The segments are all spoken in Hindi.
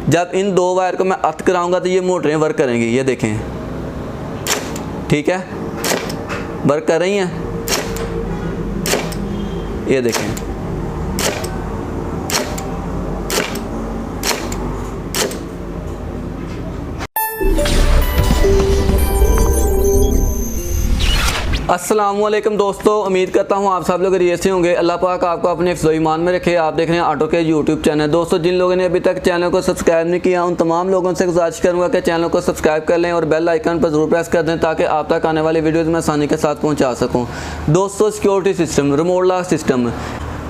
जब इन दो वायर को मैं अर्थ कराऊंगा तो ये मोटरें वर्क करेंगी। ये देखें, ठीक है, वर्क कर रही हैं। ये देखें, अस्सलामुअलैकुम दोस्तों, उम्मीद करता हूँ आप सब लोग खैरियत से होंगे। अल्लाह पाक आपको अपने हिफ्ज़ व ईमान में रखे। आप देख रहे हैं ऑटो के यूट्यूब चैनल। दोस्तों, जिन लोगों ने अभी तक चैनल को सब्सक्राइब नहीं किया, उन तमाम लोगों से गुजारिश करूँगा कि चैनल को सब्सक्राइब कर लें और बेल आइकन पर ज़रूर प्रेस कर दें ताकि आप तक आने वाली वीडियोज़ में आसानी के साथ पहुँचा सकूँ। दोस्तों, security system, remote lock system,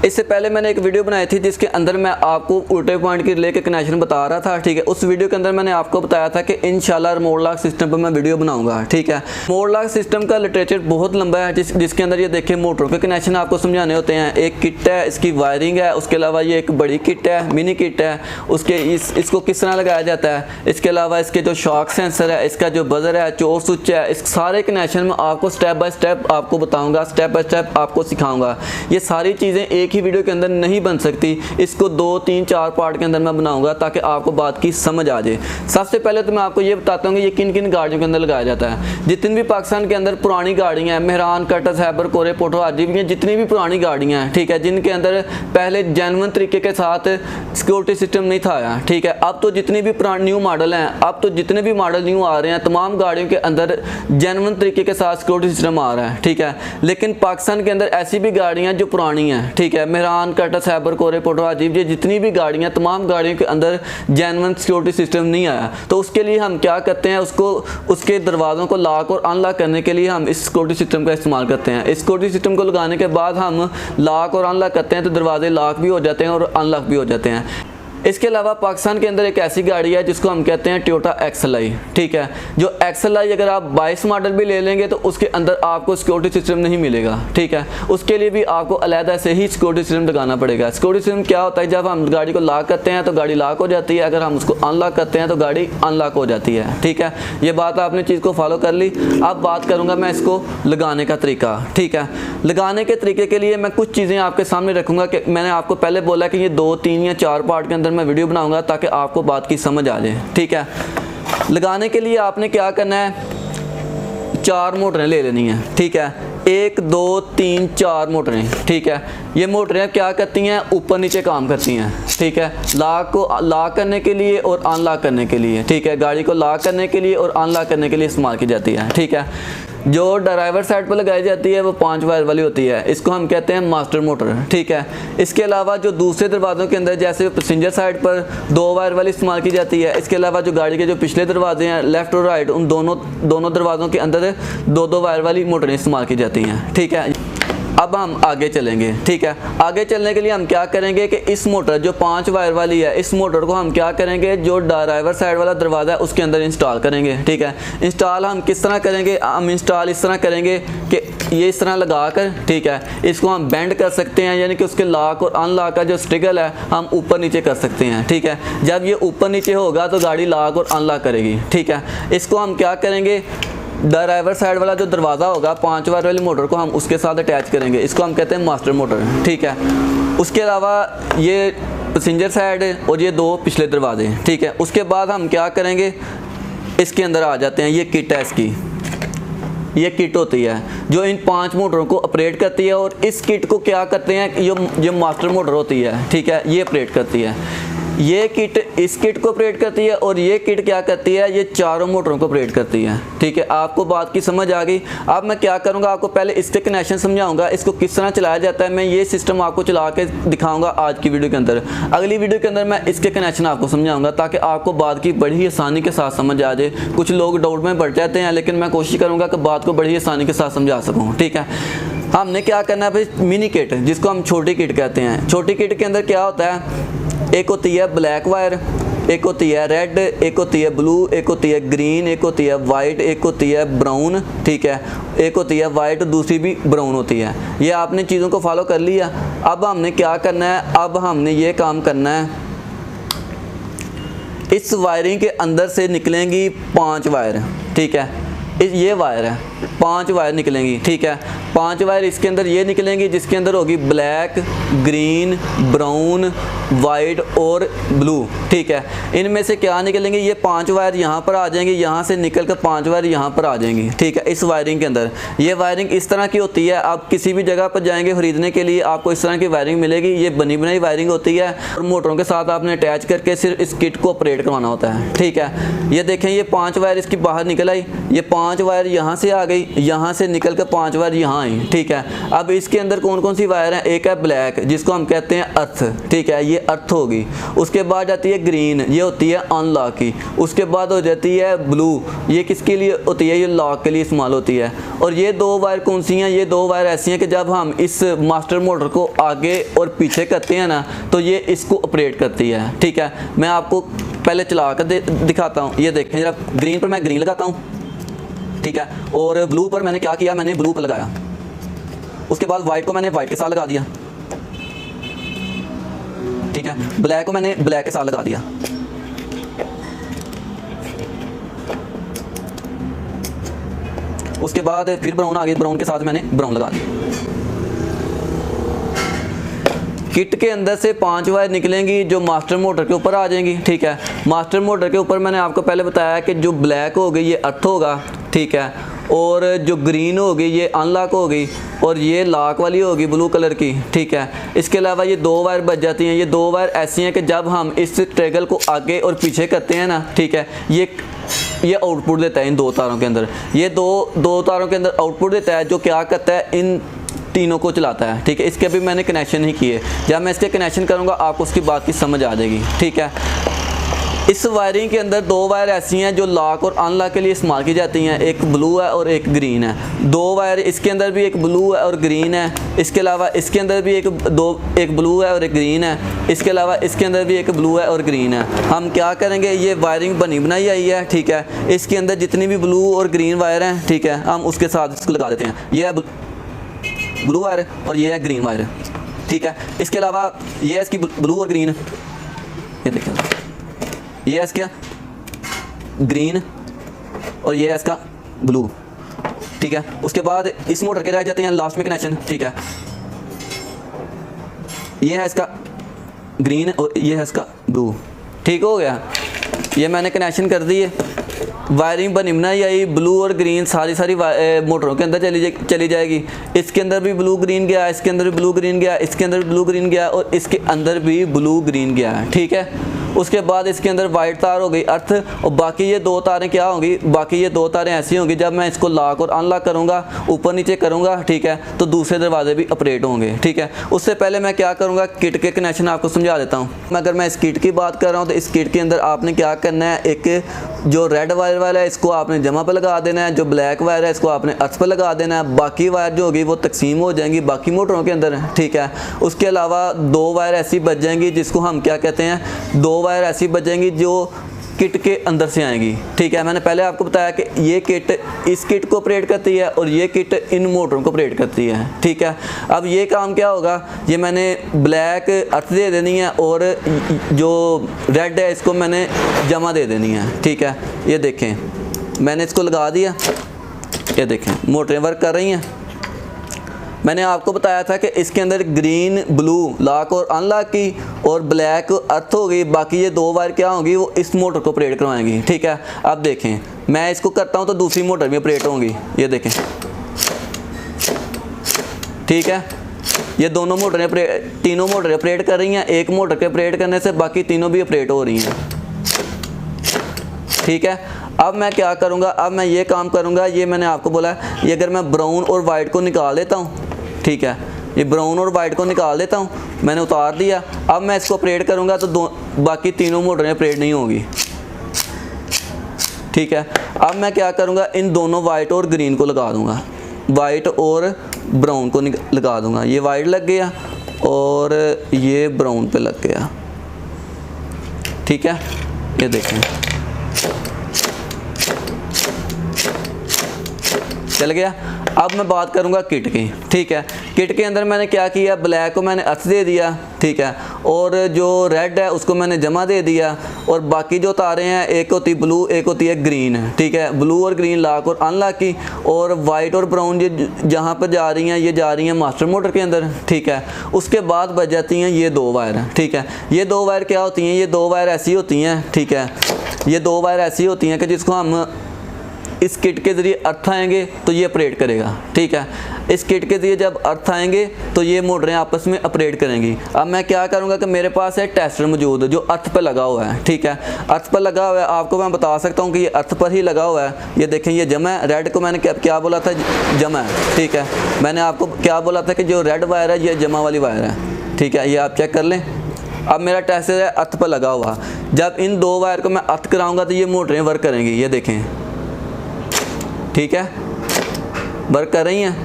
इससे पहले मैंने एक वीडियो बनाई थी जिसके अंदर मैं आपको उल्टे पॉइंट की रिले के कनेक्शन बता रहा था। ठीक है, उस वीडियो के अंदर मैंने आपको बताया था कि इंशाल्लाह रिमोट लॉक सिस्टम पर मैं वीडियो बनाऊंगा। ठीक है, रिमोट लॉक सिस्टम का लिटरेचर बहुत लंबा है जिसके अंदर ये देखिए मोटरों के कनेक्शन आपको समझाने होते हैं। एक किट है, इसकी वायरिंग है, उसके अलावा ये एक बड़ी किट है, मिनी किट है, उसके इसको किस तरह लगाया जाता है, इसके अलावा इसके जो शॉक सेंसर है, इसका जो बजर है, चोर स्विच है, इस सारे कनेक्शन में आपको स्टेप बाय स्टेप आपको बताऊँगा, स्टेप बाय स्टेप आपको सिखाऊँगा। ये सारी चीज़ें एक ही वीडियो के अंदर नहीं बन सकती, इसको 2, 3, 4 पार्ट के अंदर मैं बनाऊंगा ताकि आपको बात की समझ आ जाए। सबसे पहले तो मैं आपको ये बताता हूँ कि ये किन किन गाड़ियों के अंदर लगाया जाता है। जितनी भी पाकिस्तान के अंदर पुरानी गाड़ियाँ हैं, मेहरान, कटस, हैबर, कोरे, पोटो, आजीब, जितनी भी पुरानी गाड़ियाँ हैं, ठीक है, जिनके अंदर पहले जेन्युइन तरीके के साथ सिक्योरिटी सिस्टम नहीं था, ठीक है, अब तो जितनी भी पुरानी न्यू मॉडल हैं, अब तो जितने भी मॉडल न्यू आ रहे हैं, तमाम गाड़ियों के अंदर जेन्युइन तरीके के साथ सिक्योरिटी सिस्टम आ रहा है। ठीक है, लेकिन पाकिस्तान के अंदर ऐसी भी गाड़ियाँ जो पुरानी हैं, ठीक है, मेहरान, कटस, हैबर, कोरे, पोटो, अजीब, ये जितनी भी गाड़ियां, तमाम गाड़ियों के अंदर जेन्युइन सिक्योरिटी सिस्टम नहीं आया। तो उसके लिए हम क्या करते हैं, उसके दरवाज़ों को लॉक और अनलॉक करने के लिए हम इस सिक्योरिटी सिस्टम का इस्तेमाल करते हैं। इस सिक्योरिटी सिस्टम को लगाने के बाद हम लॉक और अनलॉक करते हैं तो दरवाजे लॉक भी हो जाते हैं और अनलॉक भी हो जाते हैं। इसके अलावा पाकिस्तान के अंदर एक ऐसी गाड़ी है जिसको हम कहते हैं टोयोटा XLI। ठीक है, जो XLI अगर आप 22 मॉडल भी ले लेंगे तो उसके अंदर आपको सिक्योरिटी सिस्टम नहीं मिलेगा। ठीक है, उसके लिए भी आपको अलहदा से ही सिक्योरिटी सिस्टम लगाना पड़ेगा। सिक्योरिटी सिस्टम क्या होता है, जब हम गाड़ी को लॉक करते हैं तो गाड़ी लॉक हो जाती है, अगर हम उसको अनलॉक करते हैं तो गाड़ी अनलॉक हो जाती है। ठीक है, ये बात आपने चीज़ को फॉलो कर ली। अब बात करूँगा मैं इसको लगाने का तरीका। ठीक है, लगाने के तरीके के लिए मैं कुछ चीज़ें आपके सामने रखूँगा कि मैंने आपको पहले बोला कि ये 2, 3 या 4 पार्ट के अंदर मैं वीडियो बनाऊंगा ताकि आपको बात की समझ आ जाए। ठीक है, लगाने के लिए आपने क्या करना है, 4 मोटरें ले लेनी है। ठीक है, 1, 2, 3, 4 मोटरें। ठीक है, ये मोटरें क्या करती हैं, ऊपर नीचे काम करती हैं। ठीक है, लॉक को लॉक करने के लिए और अनलॉक करने के लिए, ठीक है, गाड़ी को लॉक करने के लिए और अनलॉक करने के लिए इस्तेमाल की जाती है। ठीक है, जो ड्राइवर साइड पर लगाई जाती है वो 5 वायर वाली होती है, इसको हम कहते हैं मास्टर मोटर। ठीक है, इसके अलावा जो दूसरे दरवाज़ों के अंदर जैसे पैसेंजर साइड पर 2 वायर वाली इस्तेमाल की जाती है, इसके अलावा जो गाड़ी के जो पिछले दरवाजे हैं, लेफ़्ट और राइट, उन दोनों दरवाज़ों के अंदर 2-2 वायर वाली मोटरें इस्तेमाल की जाती हैं। ठीक है, अब हम आगे चलेंगे। ठीक है, आगे चलने के लिए हम क्या करेंगे कि इस मोटर जो 5 वायर वाली है, इस मोटर को हम क्या करेंगे, जो ड्राइवर साइड वाला दरवाज़ा है उसके अंदर इंस्टॉल करेंगे। ठीक है, इंस्टॉल हम किस तरह करेंगे, हम इंस्टॉल इस तरह करेंगे कि ये इस तरह लगा कर, ठीक है, इसको हम बेंड कर सकते हैं, यानी कि उसके लॉक और अनलॉक का जो स्ट्रिगल है हम ऊपर नीचे कर सकते हैं। ठीक है, जब ये ऊपर नीचे होगा तो गाड़ी लॉक और अनलॉक करेगी। ठीक है, इसको हम क्या करेंगे, ड्राइवर साइड वाला जो दरवाज़ा होगा 5 वायर वाली मोटर को हम उसके साथ अटैच करेंगे, इसको हम कहते हैं मास्टर मोटर। ठीक है, उसके अलावा ये पैसेंजर साइड और ये 2 पिछले दरवाजे। ठीक है, उसके बाद हम क्या करेंगे, इसके अंदर आ जाते हैं। ये किट है, इसकी ये किट होती है जो इन 5 मोटरों को ऑपरेट करती है और इस किट को क्या करते हैं, ये मास्टर मोटर होती है। ठीक है, ये ऑपरेट करती है, ये किट इस किट को ऑपरेट करती है और ये किट क्या करती है, ये चारों मोटरों को ऑपरेट करती है। ठीक है, आपको बात की समझ आ गई। अब मैं क्या करूँगा, आपको पहले इसके कनेक्शन समझाऊंगा, इसको किस तरह चलाया जाता है। मैं ये सिस्टम आपको चला के दिखाऊंगा आज की वीडियो के अंदर। अगली वीडियो के अंदर मैं इसके कनेक्शन आपको समझाऊंगा ताकि आपको बात की बड़ी आसानी के साथ समझ आ जाए। कुछ लोग डाउट में बढ़ जाते हैं, लेकिन मैं कोशिश करूँगा कि बात को बड़ी आसानी के साथ समझा सकूँ। ठीक है, हमने क्या करना है भाई, मिनी किट जिसको हम छोटी किट कहते हैं। छोटी किट के अंदर क्या होता है, एक होती है ब्लैक वायर, एक होती है रेड, एक होती है ब्लू, एक होती है ग्रीन, एक होती है वाइट, एक होती है ब्राउन। ठीक है, एक होती है वाइट, दूसरी भी ब्राउन होती है। ये आपने चीज़ों को फॉलो कर लिया। अब हमने क्या करना है, अब हमने ये काम करना है, इस वायरिंग के अंदर से निकलेंगी 5 वायर। ठीक है, ये वायर है, 5 वायर निकलेंगी। ठीक है, 5 वायर इसके अंदर ये निकलेंगी जिसके अंदर होगी ब्लैक, ग्रीन, ब्राउन, वाइट और ब्लू। ठीक है, इनमें से क्या निकलेंगे, ये 5 वायर यहाँ पर आ जाएंगे, यहाँ से निकल कर 5 वायर यहाँ पर आ जाएंगी। ठीक है, इस वायरिंग के अंदर ये वायरिंग इस तरह की होती है। आप किसी भी जगह पर जाएंगे खरीदने के लिए आपको इस तरह की वायरिंग मिलेगी। ये बनी बनाई वायरिंग होती है और मोटरों के साथ आपने अटैच करके सिर्फ इस किट को ऑपरेट करवाना होता है। ठीक है, ये देखें ये 5 वायर इसकी बाहर निकल आई, ये 5 वायर यहाँ से आ गई, यहाँ से निकल कर 5 वायर यहाँ आई। ठीक है, अब इसके अंदर कौन कौन सी वायर हैं, एक है ब्लैक जिसको हम कहते हैं अर्थ। ठीक है, ये अर्थ होगी। उसके बाद जाती है ग्रीन, ये होती है अनलॉक की। उसके बाद हो जाती है ब्लू, ये किसके लिए होती है, ये लॉक के लिए इस्तेमाल होती है। और ये 2 वायर कौन सी हैं, ये 2 वायर ऐसी हैं कि जब हम इस मास्टर मोटर को आगे और पीछे करते हैं ना तो ये इसको ऑपरेट करती है। ठीक है, मैं आपको पहले चला कर दिखाता हूँ। ये देखें जरा, ग्रीन पर मैं ग्रीन लगाता हूँ। ठीक है, और ब्लू पर मैंने क्या किया, मैंने ब्लू पर लगाया। उसके बाद वाइट को मैंने वाइट के साथ लगा दिया। ठीक है, ब्लैक को मैंने ब्लैक के साथ लगा दिया। उसके बाद फिर ब्राउन आ गई, ब्राउन के साथ मैंने ब्राउन लगा दिया। किट के अंदर से 5 वायर निकलेंगी जो मास्टर मोटर के ऊपर आ जाएंगी। ठीक है, मास्टर मोटर के ऊपर मैंने आपको पहले बताया कि जो ब्लैक हो गई ये अर्थ होगा। ठीक है, और जो ग्रीन हो गई ये अनलॉक हो गई और ये लॉक वाली होगी ब्लू कलर की। ठीक है, इसके अलावा ये 2 वायर बच जाती हैं। ये 2 वायर ऐसी हैं कि जब हम इस ट्रेगल को आगे और पीछे करते हैं ना, ठीक है, ये आउटपुट देता है इन 2 तारों के अंदर। ये दो तारों के अंदर आउटपुट देता है जो क्या करता है, इन तीनों को चलाता है। ठीक है, इसके अभी मैंने कनेक्शन नहीं किए, जब मैं इसके कनेक्शन करूँगा आपको उसकी बात की समझ आ जाएगी। ठीक है, इस वायरिंग के अंदर 2 वायर ऐसी हैं जो लॉक और अनलॉक के लिए इस्तेमाल की जाती हैं, एक ब्लू है और एक ग्रीन है। 2 वायर इसके अंदर भी, एक ब्लू है और ग्रीन है। इसके अलावा इसके अंदर भी एक ब्लू है और एक ग्रीन है। इसके अलावा इसके अंदर भी एक ब्लू है और ग्रीन है। हम क्या करेंगे, ये वायरिंग बनी बनाई आई है। ठीक है, इसके अंदर जितनी भी ब्लू और ग्रीन वायर हैं, ठीक है, हम उसके साथ इसको लगा देते हैं। ये है ब्लू वायर और ये है ग्रीन वायर। ठीक है, इसके अलावा ये है इसकी ब्लू और ग्रीन, ये देखिए, ये है इसका ग्रीन और ये है इसका ब्लू। ठीक है, उसके बाद इस मोटर के रह जाते हैं लास्ट में कनेक्शन। ठीक है, ये है इसका ग्रीन और ये है इसका ब्लू। ठीक हो गया, ये मैंने कनेक्शन कर दिए। वायरिंग बनी बनाई आई, ब्लू और ग्रीन सारी मोटरों के अंदर चली जाएगी। इसके अंदर भी ब्लू ग्रीन गया, इसके अंदर भी ब्लू ग्रीन गया, इसके अंदर भी ब्लू ग्रीन गया और इसके अंदर भी ब्लू ग्रीन गया है। ठीक है, उसके बाद इसके अंदर वाइट तार हो गई अर्थ, और बाकी ये 2 तारें क्या होंगी, बाकी ये 2 तारें ऐसी होंगी जब मैं इसको लॉक और अनलॉक करूँगा, ऊपर नीचे करूँगा। ठीक है, तो दूसरे दरवाजे भी ऑपरेट होंगे। ठीक है, उससे पहले मैं क्या करूँगा, किट के कनेक्शन आपको समझा देता हूँ। अगर मैं इस किट की बात कर रहा हूँ तो इस किट के अंदर आपने क्या करना है, एक जो रेड वायर वाला है इसको आपने जमा पर लगा देना है, जो ब्लैक वायर है इसको आपने अर्थ पर लगा देना है। बाकी वायर जो होगी वो तकसीम हो जाएंगी बाकी मोटरों के अंदर। ठीक है, उसके अलावा 2 वायर ऐसी बच जाएंगी जिसको हम क्या कहते हैं, 2 वायर ऐसी बच जाएंगी जो किट के अंदर से आएंगी। ठीक है, मैंने पहले आपको बताया कि ये किट इस किट को ऑपरेट करती है और ये किट इन मोटरों को ऑपरेट करती है। ठीक है, अब ये काम क्या होगा, ये मैंने ब्लैक अर्थ दे देनी है और जो रेड है इसको मैंने जमा दे देनी है। ठीक है, ये देखें मैंने इसको लगा दिया, ये देखें मोटरें वर्क कर रही हैं। मैंने आपको बताया था कि इसके अंदर ग्रीन ब्लू लॉक और अनलॉक की और ब्लैक अर्थ हो गई, बाकी ये 2 वायर क्या होंगी वो इस मोटर को ऑपरेट करवाएंगी। ठीक है, अब देखें मैं इसको करता हूँ तो दूसरी मोटर भी ऑपरेट होंगी, ये देखें। ठीक है, ये दोनों मोटरें तीनों मोटरें ऑपरेट कर रही हैं, एक मोटर के ऑपरेट करने से बाकी तीनों भी ऑपरेट हो रही हैं। ठीक है, अब मैं क्या करूँगा, अब मैं ये काम करूँगा, ये मैंने आपको बोला ये अगर मैं ब्राउन और वाइट को निकाल लेता हूँ। ठीक है, ये ब्राउन और वाइट को निकाल देता हूँ, मैंने उतार दिया। अब मैं इसको ऑपरेट करूँगा तो बाकी तीनों मोटरें ऑपरेट नहीं होंगी। ठीक है, अब मैं क्या करूँगा, इन दोनों वाइट और ग्रीन को लगा दूँगा, वाइट और ब्राउन को लगा दूँगा। ये वाइट लग गया और ये ब्राउन पे लग गया। ठीक है, ये देखें चल गया। अब मैं बात करूंगा किट की। ठीक है, किट के अंदर मैंने क्या किया, ब्लैक को मैंने अर्थ दे दिया। ठीक है, और जो रेड है उसको मैंने जमा दे दिया, और बाकी जो तारें हैं एक होती ब्लू एक होती है ग्रीन, ठीक है। ब्लू और ग्रीन लॉक और अनलॉक की, और वाइट और ब्राउन ये जहाँ पर जा रही हैं ये जा रही हैं मास्टर मोटर के अंदर, ठीक है। उसके बाद बच जाती हैं ये 2 वायर, ठीक है। ये 2 वायर क्या होती हैं, ये 2 वायर ऐसी होती हैं, ठीक है। ये 2 वायर ऐसी होती हैं कि जिसको हम इस किट के ज़रिए अर्थ आएंगे तो ये ऑपरेट करेगा, ठीक है। इस किट के ज़रिए जब अर्थ आएंगे तो ये मोटरें आपस में ऑपरेट करेंगी। अब मैं क्या करूँगा कि मेरे पास है टेस्टर मौजूद जो अर्थ पर लगा हुआ है, ठीक है। अर्थ पर लगा हुआ है, आपको मैं बता सकता हूँ कि ये अर्थ पर ही लगा हुआ है। ये देखें ये जमा है, रेड को मैंने क्या बोला था, जमा है, ठीक है। मैंने आपको क्या बोला था कि जो रेड वायर है ये जमा वाली वायर है, ठीक है। ये आप चेक कर लें। अब मेरा टेस्टर है अर्थ पर लगा हुआ, जब इन 2 वायर को मैं अर्थ कराऊँगा तो ये मोटरें वर्क करेंगी, ये देखें, ठीक है, वर्क कर रही हैं,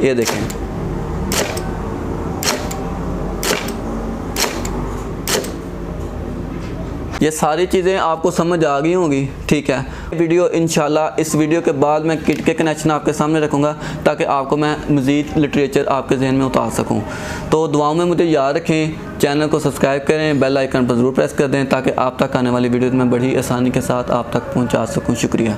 ये देखें। ये सारी चीज़ें आपको समझ आ गई होंगी, ठीक है। वीडियो इंशाल्लाह इस वीडियो के बाद मैं किट के कनेक्शन आपके सामने रखूँगा ताकि आपको मैं मज़ीद लिटरेचर आपके जहन में उतार सकूँ। तो दुआओं में मुझे याद रखें, चैनल को सब्सक्राइब करें, बेल आइकन पर ज़रूर प्रेस कर दें ताकि आप तक आने वाली वीडियो मैं बड़ी आसानी के साथ आप तक पहुँचा सकूँ। शुक्रिया।